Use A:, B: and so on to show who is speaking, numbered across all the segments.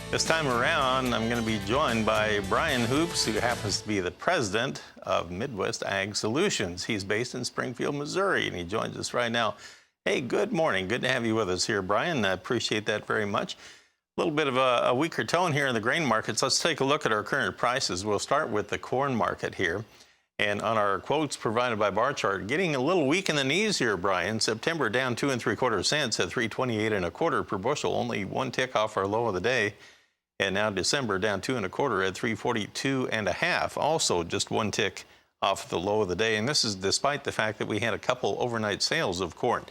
A: This time around, I'm going to be joined by Brian Hoops, who happens to be the president of Midwest Ag Solutions. He's based in Springfield, Missouri, and he joins us right now. Hey, good morning. Good to have you with us here, Brian. I appreciate that very much. A little bit of a weaker tone here in the grain markets. Let's take a look at our current prices. We'll start with the corn market here. And on our quotes provided by bar chart, getting a little weak in the knees here, Brian. September down 2 3/4 cents at 328 1/4 per bushel, only one tick off our low of the day. And now December down 2 1/4 at 342 1/2, also just one tick off the low of the day. And this is despite the fact that we had a couple overnight sales of corn.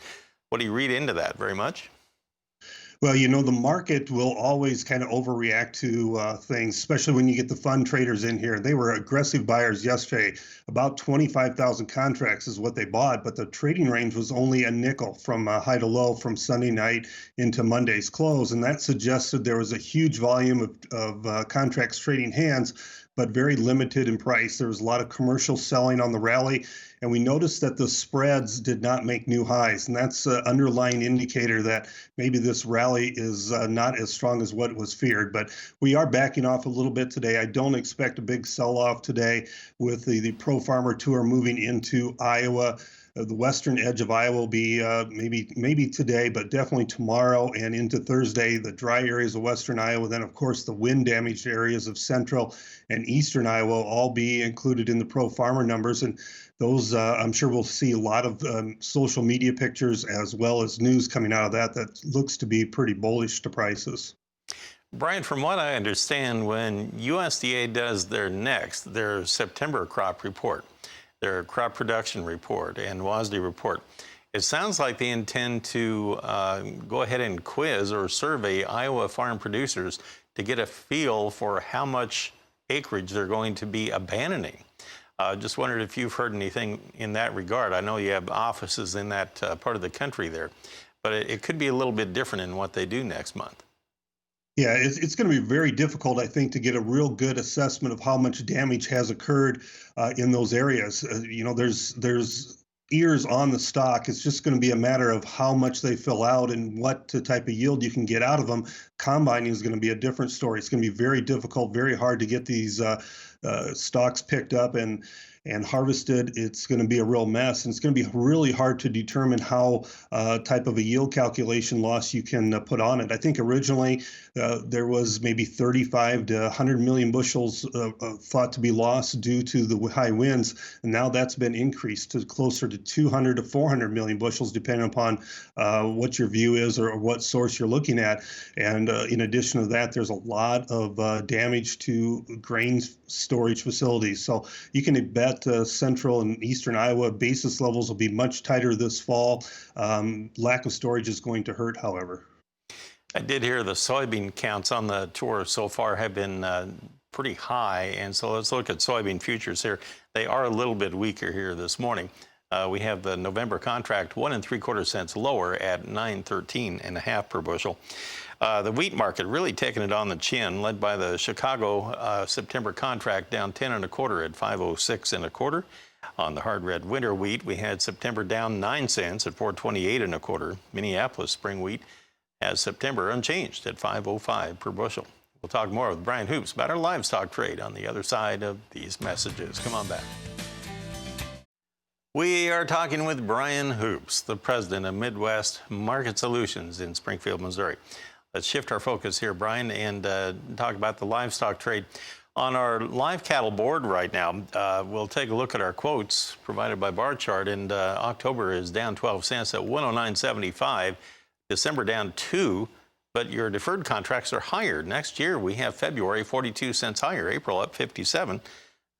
A: What do you read into that? Very much?
B: Well, the market will always kind of overreact to things, especially when you get the fund traders in here. They were aggressive buyers yesterday. About 25,000 contracts is what they bought, but the trading range was only a nickel from high to low from Sunday night into Monday's close. And that suggested there was a huge volume of contracts trading hands, but very limited in price. There was a lot of commercial selling on the rally, and we noticed that the spreads did not make new highs, and that's an underlying indicator that maybe this rally is not as strong as what was feared. But we are backing off a little bit today. I don't expect a big sell-off today with the Pro Farmer Tour moving into Iowa. The western edge of Iowa will be maybe today, but definitely tomorrow and into Thursday. The dry areas of western Iowa, then of course the wind-damaged areas of central and eastern Iowa will all be included in the Pro Farmer numbers. And those, I'm sure we'll see a lot of social media pictures as well as news coming out of that looks to be pretty bullish to prices.
A: Brian, from what I understand, when USDA does their September crop report, their crop production report and WASDE report, it sounds like they intend to go ahead and quiz or survey Iowa farm producers to get a feel for how much acreage they're going to be abandoning. Just wondered if you've heard anything in that regard. I know you have offices in that part of the country there, but it could be a little bit different in what they do next month.
B: Yeah, it's going to be very difficult, I think, to get a real good assessment of how much damage has occurred in those areas. There's ears on the stock. It's just going to be a matter of how much they fill out and what type of yield you can get out of them. Combining is going to be a different story. It's going to be very difficult, very hard to get these stocks picked up and harvested. It's going to be a real mess, and it's going to be really hard to determine how type of a yield calculation loss you can put on it. I think originally there was maybe 35 to 100 million bushels thought to be lost due to the high winds, and now that's been increased to closer to 200 to 400 million bushels, depending upon what your view is or what source you're looking at. And in addition to that, there's a lot of damage to grain storage facilities. So you can bet central and eastern Iowa basis levels will be much tighter this fall. Lack of storage is going to hurt, however.
A: I did hear the soybean counts on the tour so far have been pretty high, and so let's look at soybean futures here. They are a little bit weaker here this morning. We have the November contract 1 3/4 cents lower at 913 1/2 per bushel. The wheat market really taking it on the chin, led by the Chicago September contract down 10 1/4 at 506 1/4. On the hard red winter wheat, we had September down 9 cents at 428 1/4. Minneapolis spring wheat has September unchanged at 505 per bushel. We'll talk more with Brian Hoops about our livestock trade on the other side of these messages. Come on back. We are talking with Brian Hoops, the president of Midwest Market Solutions in Springfield, Missouri. Let's shift our focus here, Brian, and talk about the livestock trade. On our live cattle board right now, we'll take a look at our quotes provided by bar chart, and October is down 12 cents at 109.75. December down 2, but your deferred contracts are higher. Next year, we have February 42 cents higher, April up 57.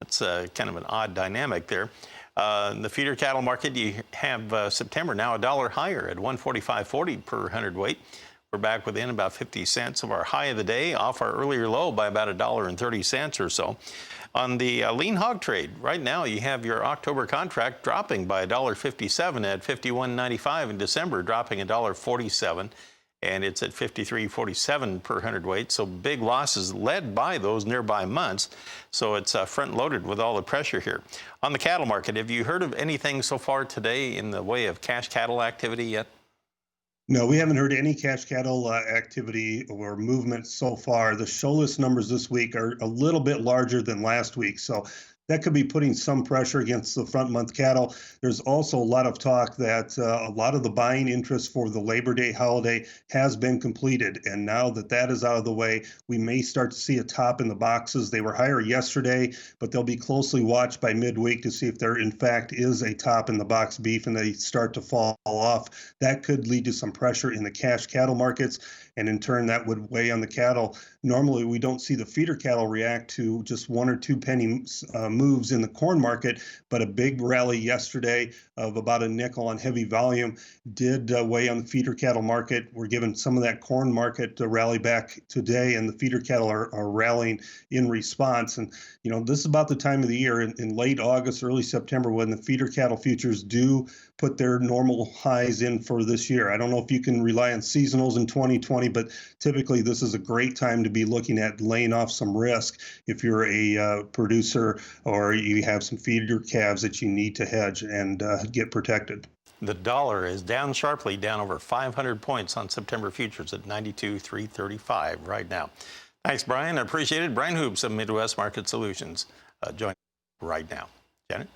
A: That's kind of an odd dynamic there. In the feeder cattle market, you have September now $1 higher at 145.40 per hundredweight. We're back within about 50 cents of our high of the day, off our earlier low by about $1.30 or so. On the lean hog trade, right now you have your October contract dropping by $1.57 at 51.95, in December dropping $1.47, and it's at 53.47 per hundredweight. So big losses led by those nearby months. So it's front loaded with all the pressure here. On the cattle market, have you heard of anything so far today in the way of cash cattle activity yet?
B: No, we haven't heard any cash cattle activity or movement so far. The show list numbers this week are a little bit larger than last week, so that could be putting some pressure against the front month cattle. There's also a lot of talk that a lot of the buying interest for the Labor Day holiday has been completed, and now that that is out of the way, we may start to see a top in the boxes. They were higher yesterday, but they'll be closely watched by midweek to see if there in fact is a top in the box beef and they start to fall off. That could lead to some pressure in the cash cattle markets, and in turn that would weigh on the cattle. Normally we don't see the feeder cattle react to just 1 or 2 penny moves in the corn market, but a big rally yesterday of about a nickel on heavy volume did weigh on the feeder cattle market. We're giving some of that corn market to rally back today, and the feeder cattle are rallying in response. And this is about the time of the year in late August, early September, when the feeder cattle futures do put their normal highs in for this year. I don't know if you can rely on seasonals in 2020, but typically this is a great time to be looking at laying off some risk if you're a producer or you have some feeder calves that you need to hedge and get protected.
A: The dollar is down sharply, down over 500 points on September futures at 92.335 right now. Thanks, Brian. I appreciate it. Brian Hoops of Midwest Market Solutions joining right now. Janet?